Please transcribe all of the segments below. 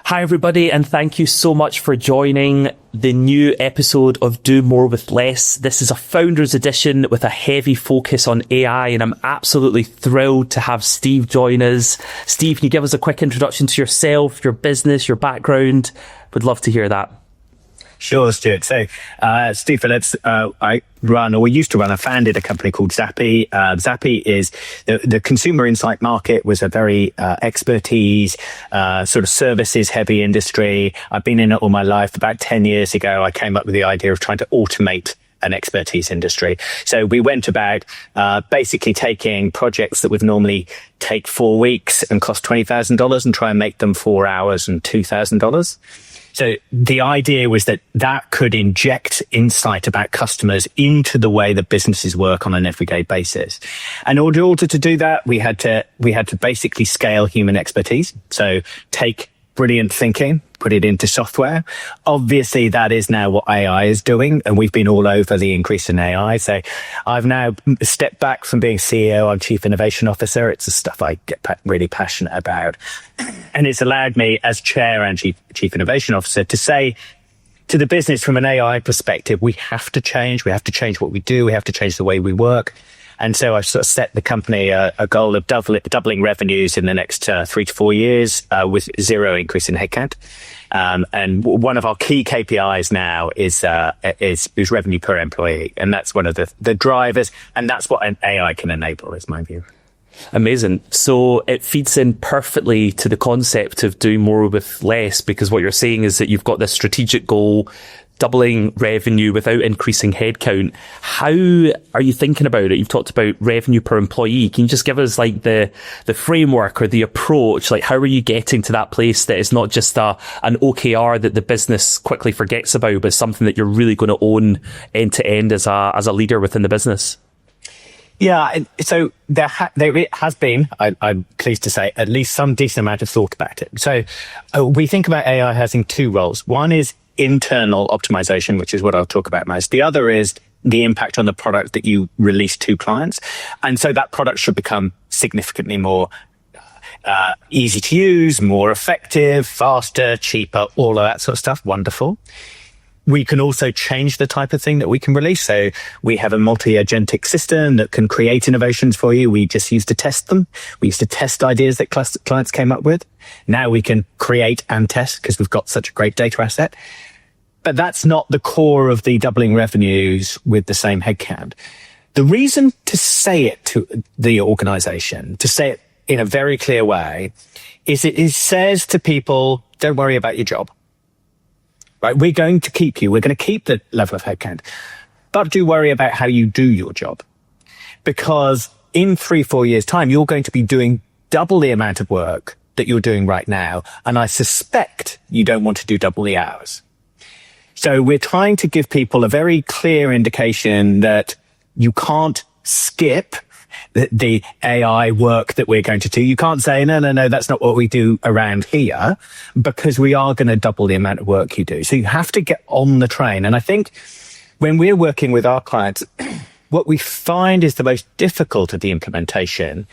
Hi, everybody, and thank you so much for joining the new episode of Do More with Less. This is a founders edition with a heavy focus on AI, and I'm absolutely thrilled to have Steve join us. Steve, can you give us a quick introduction to yourself, your business, your background? Would love to hear that. Sure, Stuart. So, Steve Phillips, we used to run, I founded a company called Zappi. Zappi is the consumer insight market was a very expertise, sort of services heavy industry. I've been in it all my life. About 10 years ago, I came up with the idea of trying to automate an expertise industry. So we went about basically taking projects that would normally take 4 weeks and cost $20,000 and try and make them 4 hours and $2,000. So the idea was that could inject insight about customers into the way that businesses work on an everyday basis. And in order to do that, we had to basically scale human expertise. So take brilliant thinking, put it into software. Obviously, that is now what AI is doing, and we've been all over the increase in AI. So I've now stepped back from being CEO. I'm Chief Innovation Officer. It's the stuff I get really passionate about. And it's allowed me as chair and chief innovation officer to say to the business from an AI perspective, we have to change. We have to change what we do. We have to change the way we work. And so I've sort of set the company a goal of doubling revenues in the next 3 to 4 years with zero increase in headcount. And one of our key KPIs now is revenue per employee. And that's one of the drivers. And that's what an AI can enable, is my view. Amazing. So it feeds in perfectly to the concept of doing more with less, because what you're saying is that you've got this strategic goal, doubling revenue without increasing headcount. How are you thinking about it? You've talked about revenue per employee. Can you just give us like the framework or the approach? Like, how are you getting to that place that is not just an OKR that the business quickly forgets about, but something that you're really going to own end to end as a leader within the business? Yeah, so there has been, I'm pleased to say, at least some decent amount of thought about it. So we think about AI having two roles. One is internal optimization, which is what I'll talk about most. The other is the impact on the product that you release to clients. And so that product should become significantly more easy to use, more effective, faster, cheaper, all of that sort of stuff. Wonderful. We can also change the type of thing that we can release. So we have a multi-agentic system that can create innovations for you. We just used to test them. We used to test ideas that clients came up with. Now we can create and test because we've got such a great data asset. But that's not the core of the doubling revenues with the same headcount. The reason to say it to the organization, to say it in a very clear way, is it says to people, don't worry about your job. Right, we're going to keep you. We're going to keep the level of headcount, but do worry about how you do your job, because in 3-4 years' time, you're going to be doing double the amount of work that you're doing right now, and I suspect you don't want to do double the hours. So we're trying to give people a very clear indication that you can't skip the AI work that we're going to do. You can't say, no, that's not what we do around here, because we are going to double the amount of work you do. So you have to get on the train. And I think when we're working with our clients, what we find is the most difficult of the implementation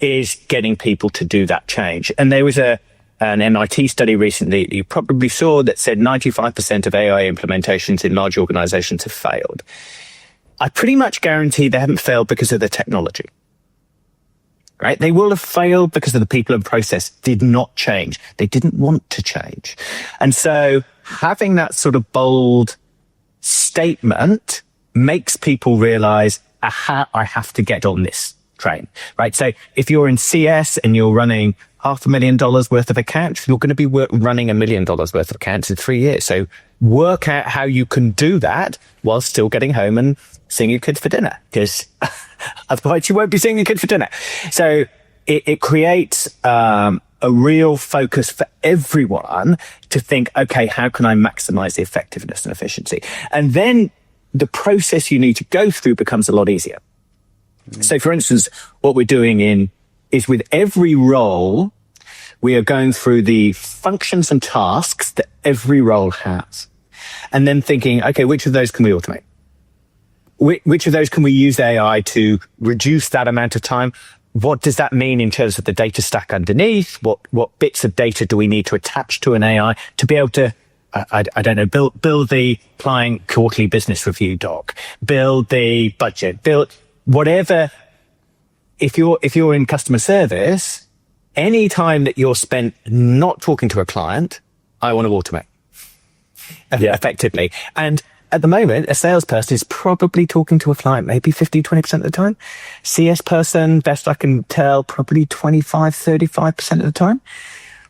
is getting people to do that change. And there was an MIT study recently that you probably saw that said 95% of AI implementations in large organizations have failed. I pretty much guarantee they haven't failed because of the technology, right? They will have failed because of the people and process did not change. They didn't want to change. And so having that sort of bold statement makes people realize, aha, I have to get on this train, right? So if you're in CS and you're running $500,000 worth of accounts, you're going to be running $1 million worth of accounts in 3 years. So work out how you can do that while still getting home and seeing your kid for dinner, because otherwise you won't be seeing your kid for dinner. So it creates a real focus for everyone to think, okay, how can I maximize the effectiveness and efficiency? And then the process you need to go through becomes a lot easier. So for instance, what we're doing is with every role, we are going through the functions and tasks that every role has. And then thinking, okay, which of those can we automate? Which of those can we use AI to reduce that amount of time what does that mean in terms of the data stack underneath? What bits of data do we need to attach to an AI to be able to, I don't know, build the client quarterly business review doc, build the budget, build whatever. If you're in customer service, any time that you're spent not talking to a client, I want to automate effectively. And at the moment, a salesperson is probably talking to a client maybe 50-20% of the time. CS person, best I can tell, probably 25-35% of the time.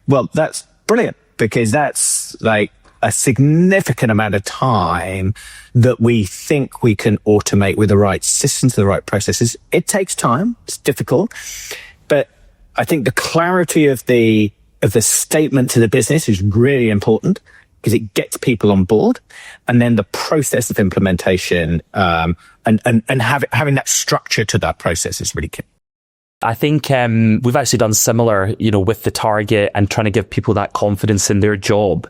Well, that's brilliant, because that's like a significant amount of time that we think we can automate with the right systems, the right processes. It takes time. It's difficult. But I think the clarity of the statement to the business is really important, because it gets people on board. And then the process of implementation, and having that structure to that process is really key. I think we've actually done similar, with the target and trying to give people that confidence in their job.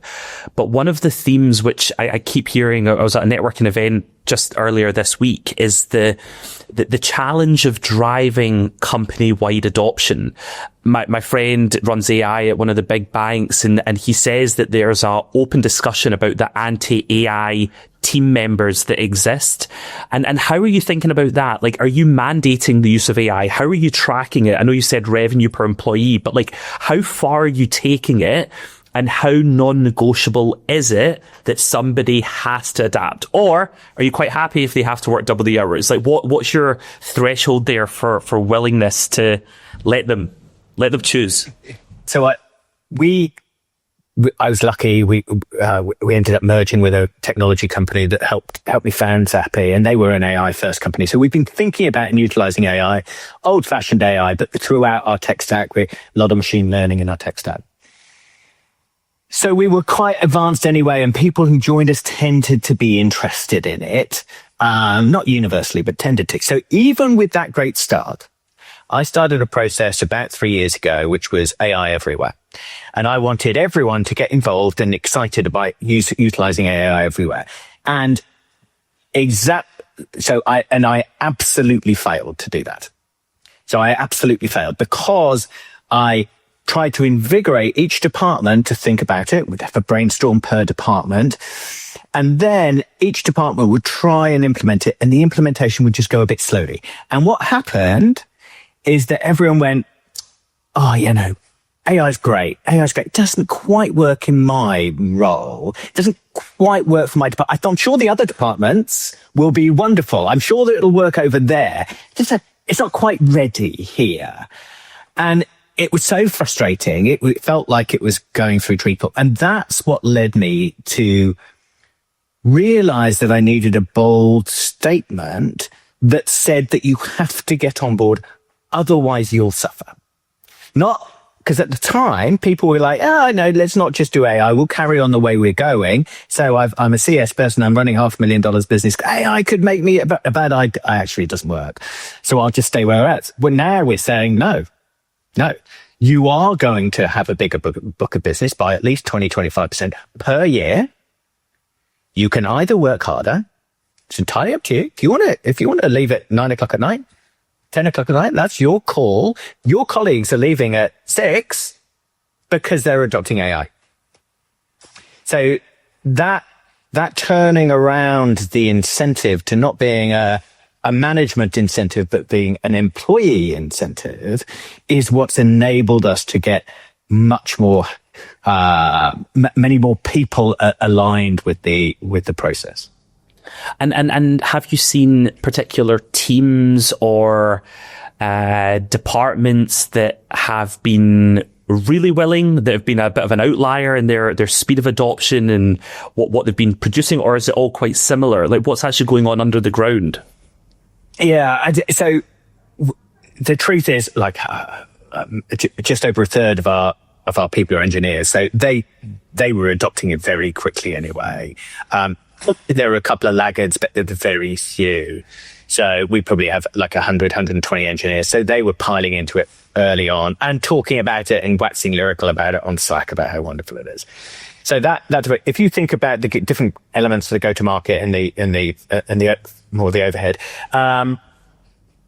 But one of the themes which I keep hearing, I was at a networking event just earlier this week, is the challenge of driving company-wide adoption. My friend runs AI at one of the big banks, and he says that there's a open discussion about the anti-AI team members that exist. And how are you thinking about that? Like, are you mandating the use of AI? How are you tracking it? I know you said revenue per employee, but like, how far are you taking it? And how non-negotiable is it that somebody has to adapt? Or are you quite happy if they have to work double the hours? Like, what's your threshold there for willingness to let them choose? So I was lucky. We ended up merging with a technology company that helped me found Zappi, and they were an AI first company. So we've been thinking about and utilizing AI, old fashioned AI, but throughout our tech stack, a lot of machine learning in our tech stack. So we were quite advanced anyway, and people who joined us tended to be interested in it. Not universally, but tended to. So even with that great start, I started a process about 3 years ago, which was AI everywhere. And I wanted everyone to get involved and excited about utilizing AI everywhere. And I absolutely failed to do that. So I absolutely failed, because I tried to invigorate each department to think about it. We'd have a brainstorm per department. And then each department would try and implement it, and the implementation would just go a bit slowly. And what happened is that everyone went, AI's great. It doesn't quite work in my role. It doesn't quite work for my department. I'm sure the other departments will be wonderful. I'm sure that it'll work over there. It's not quite ready here. And it was so frustrating. It felt like it was going through treacle. And that's what led me to realize that I needed a bold statement that said that you have to get on board, otherwise you'll suffer. Not because at the time people were like, no, let's not just do AI. We'll carry on the way we're going. So I'm a CS person. I'm running $500,000 business. AI could make me a bad idea. Actually, it doesn't work. So I'll just stay where we're at. Well, now we're saying no, you are going to have a bigger book of business by at least 20-25% per year. You can either work harder. It's entirely up to you. If you want to leave at 9 o'clock at night, 10 o'clock at night, that's your call. Your colleagues are leaving at 6 because they're adopting AI. So that turning around the incentive to not being a management incentive, but being an employee incentive, is what's enabled us to get much more, many more people aligned with the process. And have you seen particular teams or departments that have been really willing, that have been a bit of an outlier in their speed of adoption and what they've been producing, or is it all quite similar? Like, what's actually going on under the ground? Yeah, so the truth is, like, just over a third of our people are engineers, so they were adopting it very quickly anyway. There are a couple of laggards, but they're very few. So we probably have like 100, 120 engineers. So they were piling into it early on and talking about it and waxing lyrical about it on Slack about how wonderful it is. So that's if you think about the different elements of the go-to-market and the more the overhead,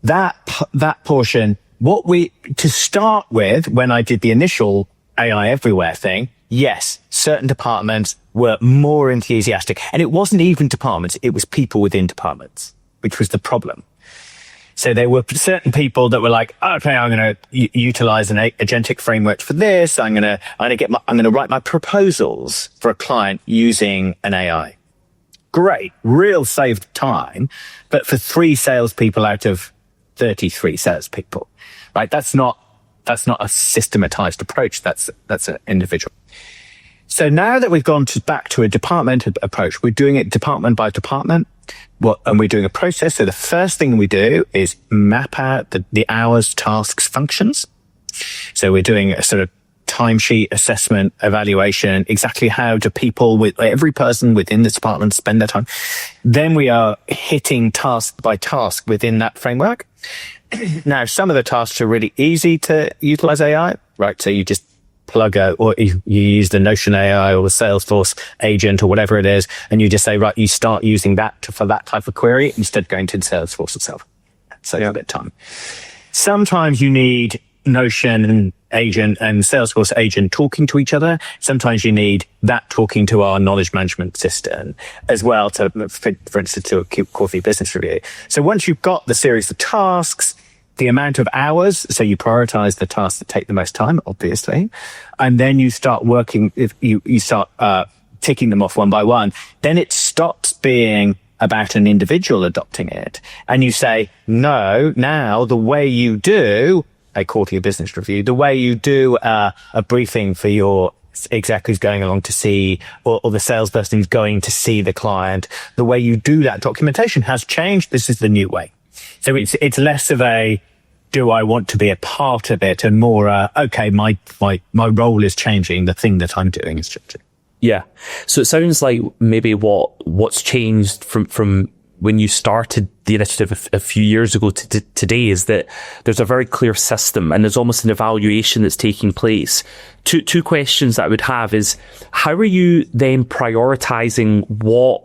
that portion to start with, when I did the initial AI everywhere thing, yes, certain departments were more enthusiastic. And it wasn't even departments, it was people within departments, which was the problem. So there were certain people that were like, okay, I'm going to utilize an agentic framework for this. I'm going to write my proposals for a client using an AI. Great, real saved time, but for 3 salespeople out of 33 salespeople, right? That's not a systematized approach. That's an individual. So now that we've gone back to a department approach, we're doing it department by department. And we're doing a process. So the first thing we do is map out the hours, tasks, functions. So we're doing a sort of timesheet assessment, evaluation, exactly how do every person within this department spend their time. Then we are hitting task by task within that framework. Now, some of the tasks are really easy to utilize AI, right? So you just or you use the Notion AI or the Salesforce agent or whatever it is, and you just say, right, you start using that for that type of query instead of going to Salesforce itself. So a bit of time. Sometimes you need Notion agent and Salesforce agent talking to each other. Sometimes you need that talking to our knowledge management system as well for instance, to a quarterly business review. So once you've got the series of tasks, the amount of hours, so you prioritize the tasks that take the most time, obviously, and then you start working, if you start ticking them off one by one, then it stops being about an individual adopting it. And you say, no, now the way you do a quarterly business review, the way you do a briefing for your exec who's going along to see, or the salesperson who's going to see the client, the way you do that documentation has changed. This is the new way. So it's less of a, do I want to be a part of it, and more, okay, my role is changing. The thing that I'm doing is changing. Yeah. So it sounds like maybe what's changed from when you started the initiative a few years ago to today is that there's a very clear system and there's almost an evaluation that's taking place. Two questions that I would have is, how are you then prioritizing what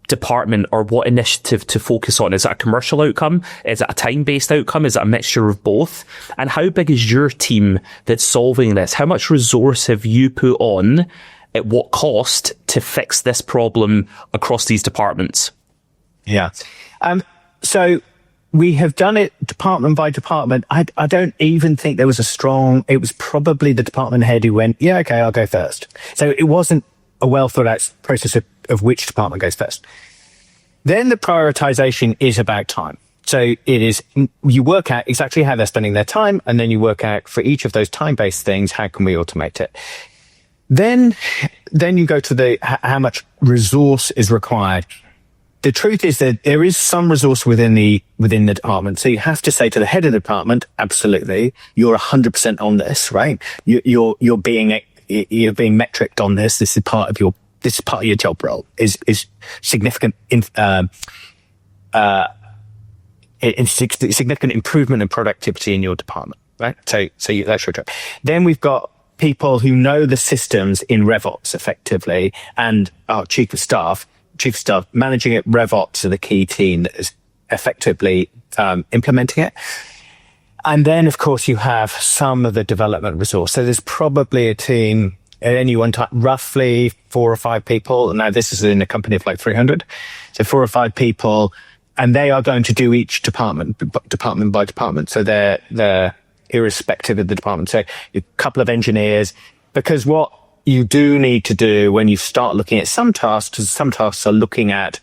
department or what initiative to focus on? Is it a commercial outcome? Is it a time-based outcome? Is it a mixture of both? And how big is your team that's solving this? How much resource have you put on, at what cost, to fix this problem across these departments? Yeah. So we have done it department by department. I don't even think there was it was probably the department head who went, yeah, okay, I'll go first. So it wasn't a well thought out process of which department goes first. Then the prioritization is about time. So it is, you work out exactly how they're spending their time, and then you work out for each of those time-based things, how can we automate it? Then you go to how much resource is required. The truth is that there is some resource within the department. So you have to say to the head of the department, absolutely, you're 100% on this, right? You're being metriced on this. This is part of your job role, is significant significant improvement in productivity in your department, right? So that's your job. Then we've got people who know the systems in RevOps effectively, and our chief of staff managing it. RevOps are the key team that is effectively implementing it. And then, of course, you have some of the development resource. So there's probably a team at any one time, roughly 4 or 5 people. Now, this is in a company of like 300. So 4 or 5 people, and they are going to do each department by department. So they're irrespective of the department. So a couple of engineers, because what you do need to do when you start looking at some tasks are looking at,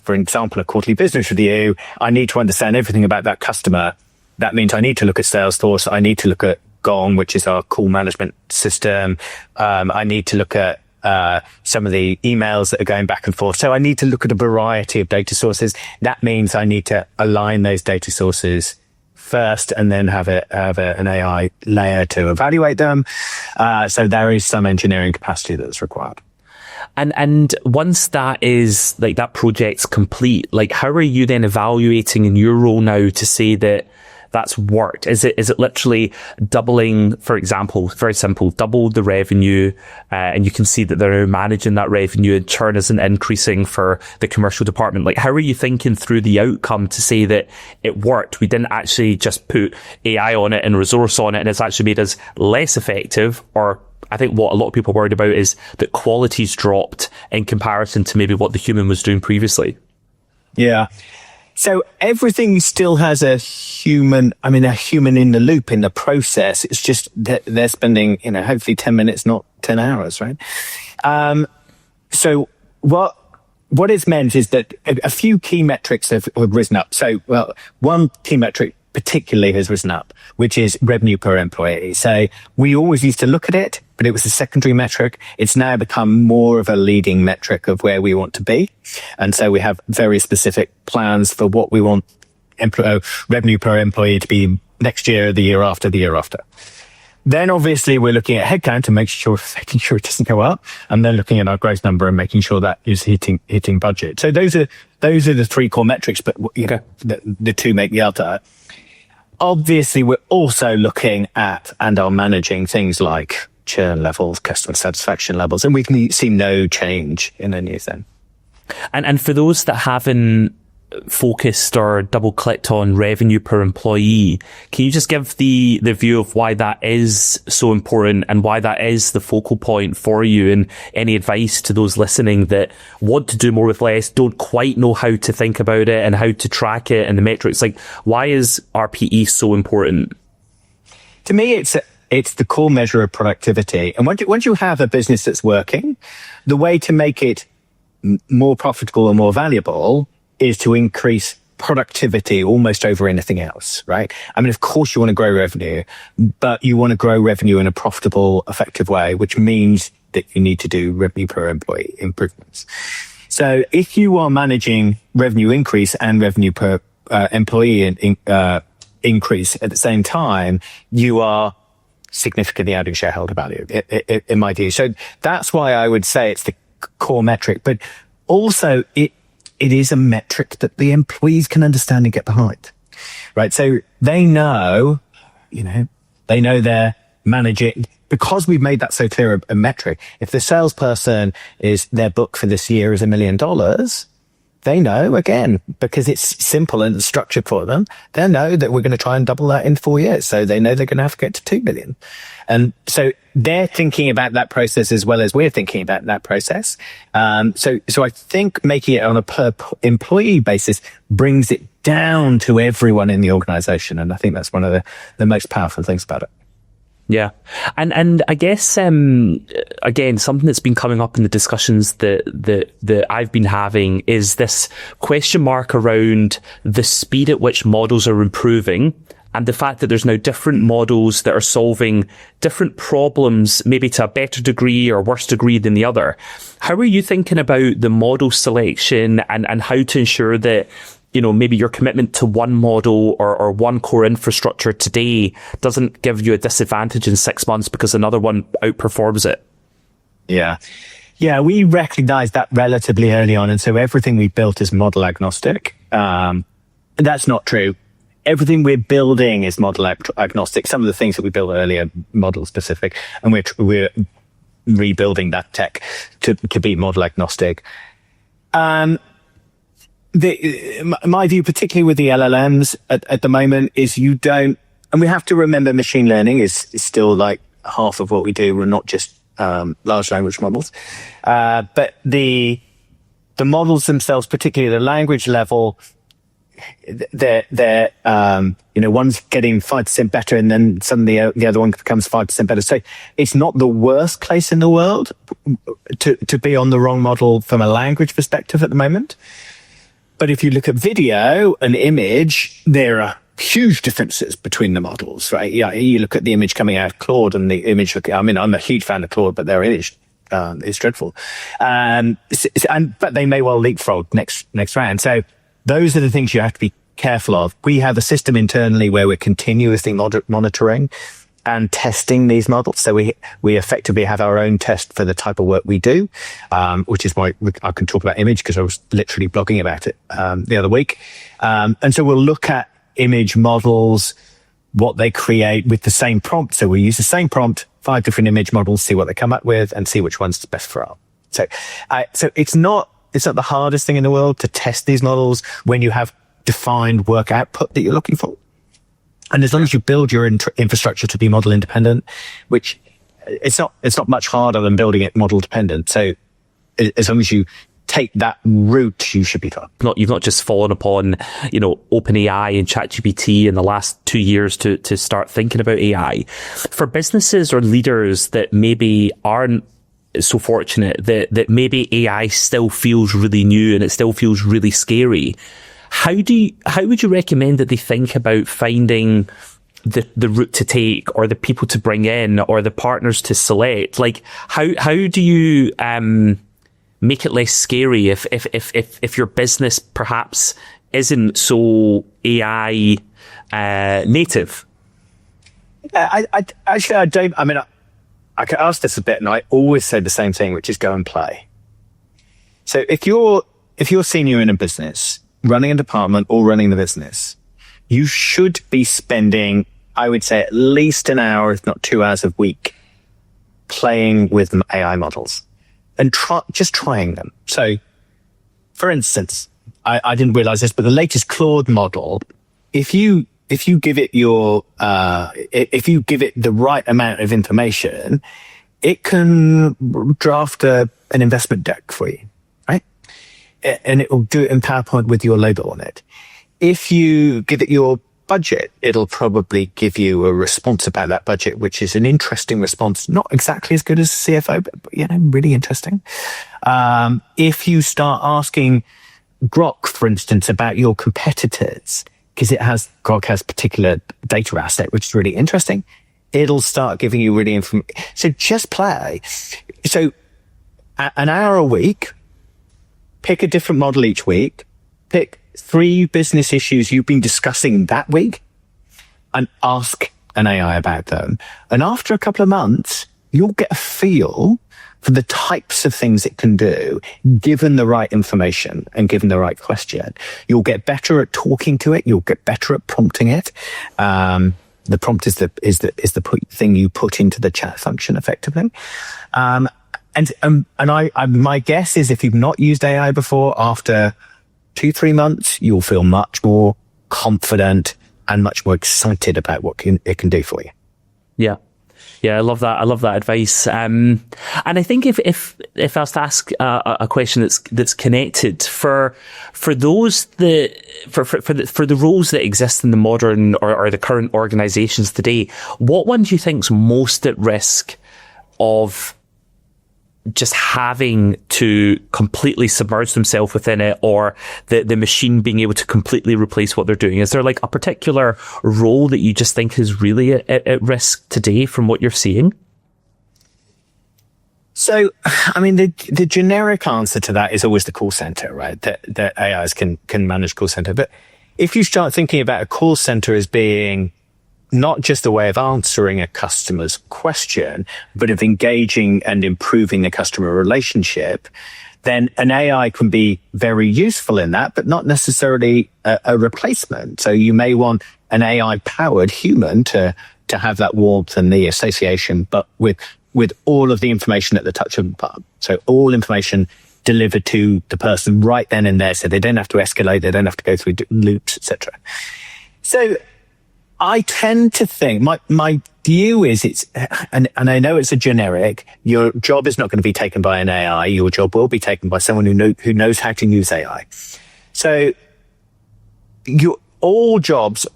for example, a quarterly business review. I need to understand everything about that customer. That means I need to look at Salesforce. I need to look at Gong, which is our call management system. I need to look at some of the emails that are going back and forth. So I need to look at a variety of data sources. That means I need to align those data sources first, and then have an AI layer to evaluate them. So there is some engineering capacity that's required. And once that is, like, that project's complete, like, how are you then evaluating in your role now to say that that's worked? Is it literally doubling, for example, very simple, double the revenue, and you can see that they're managing that revenue and churn isn't increasing for the commercial department? Like, how are you thinking through the outcome to say that it worked? We didn't actually just put AI on it and resource on it, and it's actually made us less effective. Or I think what a lot of people are worried about is that quality's dropped in comparison to maybe what the human was doing previously. Yeah. So everything still has a human in the loop in the process. It's just that they're spending, hopefully 10 minutes, not 10 hours, right? So what it's meant is that a few key metrics have risen up. So, one key metric particularly has risen up, which is revenue per employee. So we always used to look at it, but it was a secondary metric. It's now become more of a leading metric of where we want to be. And so we have very specific plans for what we want revenue per employee to be next year, the year after, the year after. Then obviously we're looking at headcount and making sure it doesn't go up, and then looking at our growth number and making sure that is hitting budget. So those are the three core metrics, but the two make the other. Obviously, we're also looking at and are managing things like churn levels, customer satisfaction levels, and we can see no change in any of them. And for those that haven't focused or double clicked on revenue per employee, can you just give the view of why that is so important and why that is the focal point for you, and any advice to those listening that want to do more with less, don't quite know how to think about it and how to track it and the metrics? Like, why is RPE so important? To me, it's the core measure of productivity. And once you have a business that's working, the way to make it more profitable and more valuable is to increase productivity almost over anything else, right? I mean, of course you want to grow revenue, but you want to grow revenue in a profitable, effective way, which means that you need to do revenue per employee improvements. So if you are managing revenue increase and revenue per employee increase at the same time, you are significantly adding shareholder value, in my view. So that's why I would say it's the core metric, but also it is a metric that the employees can understand and get behind, right? So they know they're managing, because we've made that so clear a metric. If the salesperson their book for this year is $1 million, they know, again, because it's simple and structured for them, they know that we're going to try and double that in 4 years. So they know they're going to have to get to 2 million. And so they're thinking about that process as well as we're thinking about that process. So I think making it on a per employee basis brings it down to everyone in the organization. And I think that's one of the most powerful things about it. Yeah. And I guess, again, something that's been coming up in the discussions that I've been having is this question mark around the speed at which models are improving, and the fact that there's now different models that are solving different problems, maybe to a better degree or worse degree than the other. How are you thinking about the model selection and how to ensure that, maybe your commitment to one model or one core infrastructure today doesn't give you a disadvantage in 6 months because another one outperforms it? Yeah. Yeah, we recognized that relatively early on. And so everything we built is model agnostic. That's not true. Everything we're building is model agnostic. Some of the things that we built earlier, model specific, and we're rebuilding that tech to be model agnostic. My view, particularly with the LLMs at the moment, is you don't, and we have to remember machine learning is still like half of what we do. We're not just large language models, but the models themselves, particularly the language level, they're one's getting 5% better, and then suddenly the other one becomes 5% better. So it's not the worst place in the world to be on the wrong model from a language perspective at the moment. But if you look at video and image, there are huge differences between the models, right? Yeah, you look at the image coming out of Claude and the image I'm a huge fan of Claude, but their image is dreadful. But they may well leapfrog next round. So those are the things you have to be careful of. We have a system internally where we're continuously monitoring and testing these models. So we effectively have our own test for the type of work we do, which is why I can talk about image, because I was literally blogging about it the other week. And so we'll look at image models what they create with the same prompt. So we use the same prompt, 5 different image models, see what they come up with, and see which one's best for us. So it's not the hardest thing in the world to test these models when you have defined work output that you're looking for. And as long as you build your infrastructure to be model independent, which it's not much harder than building it model dependent. So as long as you take that route, you should be fine. You've not just fallen upon, OpenAI and ChatGPT in the last 2 years to start thinking about AI. For businesses or leaders that maybe aren't so fortunate, that maybe AI still feels really new and it still feels really scary, how would you recommend that they think about finding the route to take, or the people to bring in, or the partners to select? Like, how do you make it less scary if your business perhaps isn't so AI native? I don't. I mean, I could ask this a bit, and I always say the same thing, which is go and play. So if you're senior in a business, running a department or running the business, you should be spending, I would say, at least an hour, if not 2 hours a week, playing with AI models and just trying them. So, for instance, I didn't realize this, but the latest Claude model, if you give it if you give it the right amount of information, it can draft an investment deck for you, right? And it will do it in PowerPoint with your logo on it. If you give it your budget, it'll probably give you a response about that budget, which is an interesting response, not exactly as good as CFO, but really interesting. If you start asking Grok, for instance, about your competitors, because Grok has particular data asset, which is really interesting, it'll start giving you really information. So just play. So an hour a week, pick a different model each week, pick 3 business issues you've been discussing that week, and ask an AI about them. And after a couple of months, you'll get a feel for the types of things it can do, given the right information and given the right question. You'll get better at talking to it. You'll get better at prompting it. The prompt is the thing you put into the chat function effectively. And my guess is, if you've not used AI before, after 2-3 months, you'll feel much more confident and much more excited about what it can do for you. Yeah, I love that. I love that advice. And I think if I was to ask a question that's connected for those for the roles that exist in the modern or the current organizations today, what one do you think's most at risk of just having to completely submerge themselves within it, or the machine being able to completely replace what they're doing? Is there like a particular role that you just think is really at risk today from what you're seeing? So, I mean, the generic answer to that is always the call center, right? That AIs can manage call center. But if you start thinking about a call center as being not just a way of answering a customer's question, but of engaging and improving the customer relationship, then an AI can be very useful in that, but not necessarily a replacement. So you may want an AI-powered human to have that warmth and the association, but with all of the information at the touch of a button. So all information delivered to the person right then and there, so they don't have to escalate, they don't have to go through loops, etc. So I tend to think, my view is and I know it's a generic, your job is not going to be taken by an AI, your job will be taken by someone who knows how to use AI. So all jobs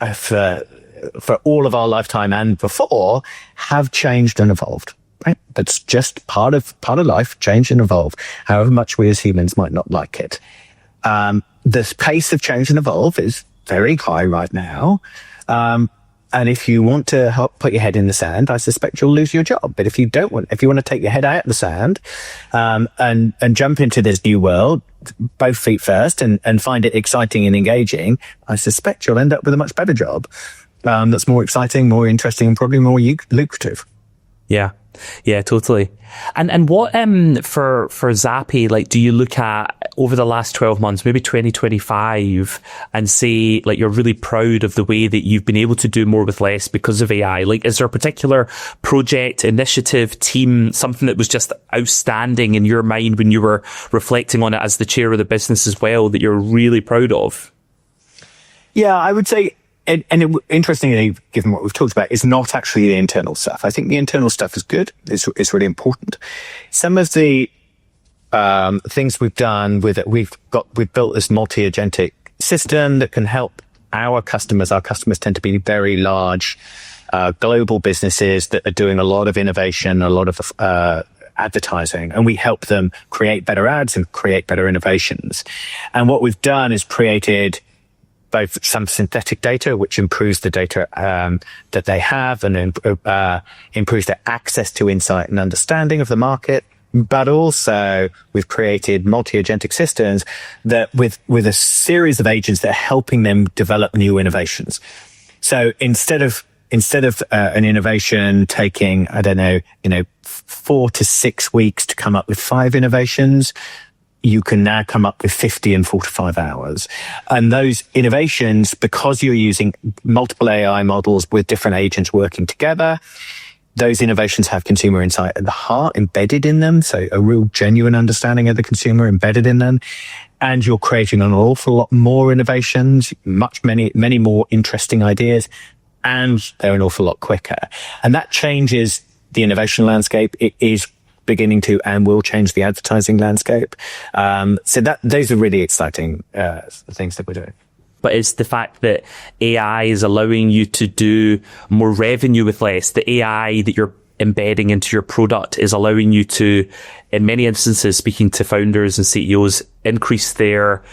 for all of our lifetime and before have changed and evolved, right? That's just part of life, change and evolve, however much we as humans might not like it. The pace of change and evolve is very high right now. And if you want to put your head in the sand, I suspect you'll lose your job. But if you want to take your head out of the sand, and jump into this new world, both feet first, and find it exciting and engaging, I suspect you'll end up with a much better job. That's more exciting, more interesting, and probably more lucrative. Yeah, totally. And what for Zappi, like, do you look at over the last 12 months, maybe 2025, and say, like, you're really proud of the way that you've been able to do more with less because of AI? Like, is there a particular project, initiative, team, something that was just outstanding in your mind when you were reflecting on it as the chair of the business as well, that you're really proud of? Yeah, I would say, interestingly, given what we've talked about, is not actually the internal stuff. I think the internal stuff is good. It's really important. Some of the things we've done with it, we've built this multi-agentic system that can help our customers. Our customers tend to be very large, global businesses that are doing a lot of innovation, a lot of advertising, and we help them create better ads and create better innovations. And what we've done is created both some synthetic data, which improves the data that they have and improves their access to insight and understanding of the market. But also we've created multi-agentic systems that with a series of agents that are helping them develop new innovations. So instead of an innovation taking, 4 to 6 weeks to come up with 5 innovations, you can now come up with 50 in 4 to 5 hours. And those innovations, because you're using multiple AI models with different agents working together, those innovations have consumer insight at the heart embedded in them. So a real genuine understanding of the consumer embedded in them. And you're creating an awful lot more innovations, many more interesting ideas, and they're an awful lot quicker. And that changes the innovation landscape. It is beginning to and will change the advertising landscape. So those are really exciting things that we're doing. But it's the fact that AI is allowing you to do more revenue with less. The AI that you're embedding into your product is allowing you to, in many instances, speaking to founders and CEOs, increase their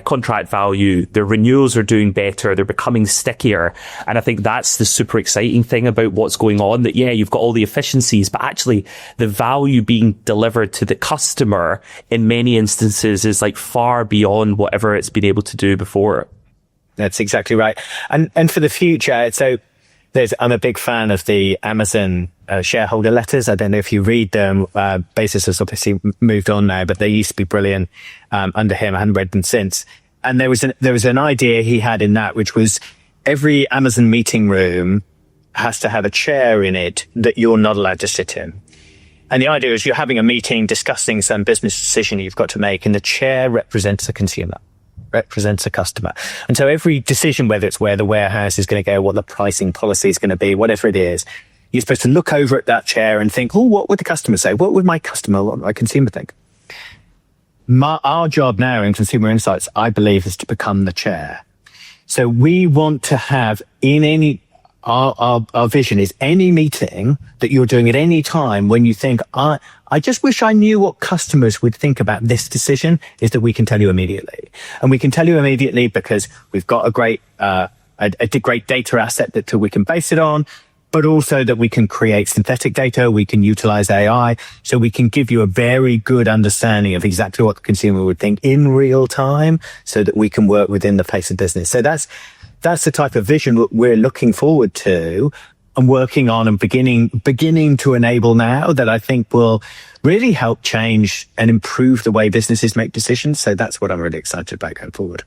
contract value. Their renewals are doing better. They're becoming stickier. And I think that's the super exciting thing about what's going on, that, yeah, you've got all the efficiencies, but actually the value being delivered to the customer in many instances is like far beyond whatever it's been able to do before. That's exactly right. And for the future, so I'm a big fan of the Amazon shareholder letters. I don't know if you read them. Bezos has obviously moved on now, but they used to be brilliant under him. I hadn't read them since. And there was an idea he had in that, which was every Amazon meeting room has to have a chair in it that you're not allowed to sit in. And the idea is you're having a meeting discussing some business decision you've got to make, and the chair represents a consumer, represents a customer. And so every decision, whether it's where the warehouse is going to go, what the pricing policy is going to be, whatever it is, you're supposed to look over at that chair and think, what would the customer say? What would my customer, what would my consumer think? Our job now in consumer insights, I believe, is to become the chair. So we want to have our vision is any meeting that you're doing at any time when you think, I just wish I knew what customers would think about this decision, is that we can tell you immediately. And we can tell you immediately because we've got a great data asset that we can base it on, but also that we can create synthetic data. We can utilize AI. So we can give you a very good understanding of exactly what the consumer would think in real time so that we can work within the pace of business. So that's the type of vision that we're looking forward to and working on and beginning to enable now, that I think will really help change and improve the way businesses make decisions. So that's what I'm really excited about going forward.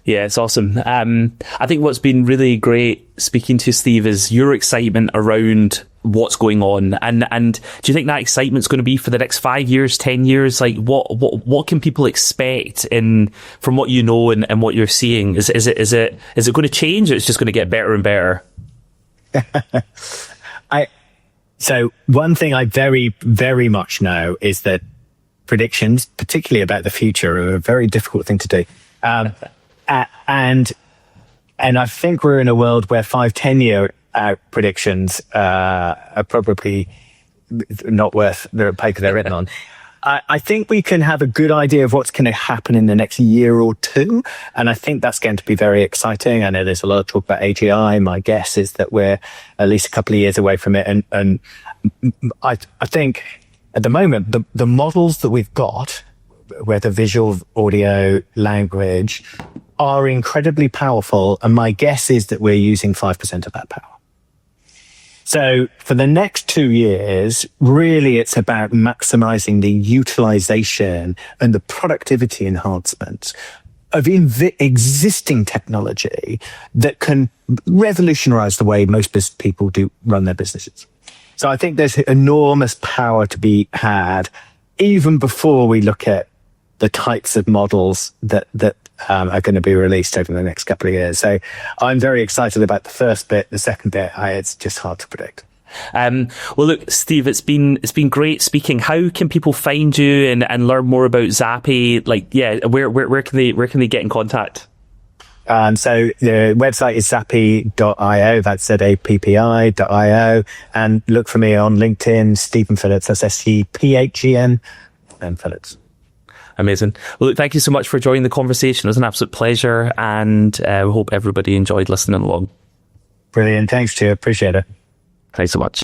Yeah, it's awesome. I think what's been really great speaking to Steve is your excitement around what's going on. And do you think that excitement's going to be for the next 5 years, 10 years? Like what can people expect from what you know and what you're seeing? Is it going to change, or it's just going to get better and better? So one thing I very, very much know is that predictions, particularly about the future, are a very difficult thing to do. And I think we're in a world where 5-10 year out predictions are probably not worth the paper they're written on. I think we can have a good idea of what's going to happen in the next year or two. And I think that's going to be very exciting. I know there's a lot of talk about AGI. My guess is that we're at least a couple of years away from it. And I think at the moment, the models that we've got, whether visual, audio, language, are incredibly powerful. And my guess is that we're using 5% of that power. So for the next 2 years, really it's about maximizing the utilization and the productivity enhancements of existing technology that can revolutionize the way most business people do run their businesses. So I think there's enormous power to be had even before we look at the types of models that are going to be released over the next couple of years. So I'm very excited about the first bit. The second bit, it's just hard to predict. Well, look, Steve, it's been great speaking. How can people find you and learn more about Zappi? Like, yeah, where can they get in contact? So the website is zappi.io. That's zappi.io. And look for me on LinkedIn, Stephen Phillips. That's SCPHEN and Phillips. Amazing. Well, look, thank you so much for joining the conversation. It was an absolute pleasure, and we hope everybody enjoyed listening along. Brilliant. Thanks, Stu. Appreciate it. Thanks so much.